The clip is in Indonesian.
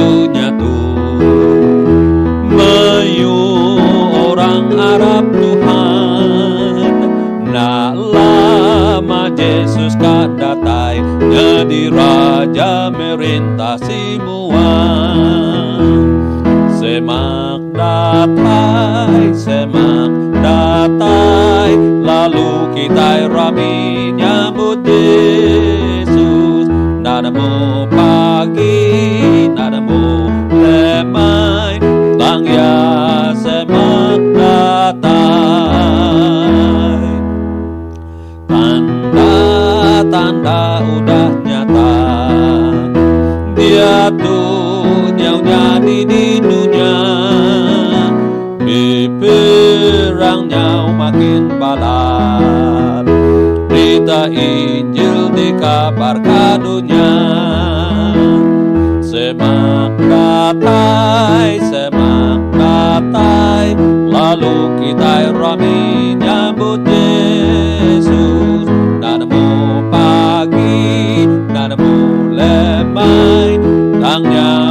dunia Mayu orang Arab Tuhan, nak lama Yesus kan datai, jadi raja merintah semua. Semak datai, lalu kita rami nyambut Yesus. Nadamu pagi, nadamu lemai, tang ya semak datai. Tanda-tanda udah nyata, dia tuh nyau-nyadi di dunia. Bibirangnya makin balat, berita Injil dikabar ke dunia. Semak datai, lalu kita rami nyambut Yesus. Nadamu pagi, nadamu lemai, tangnya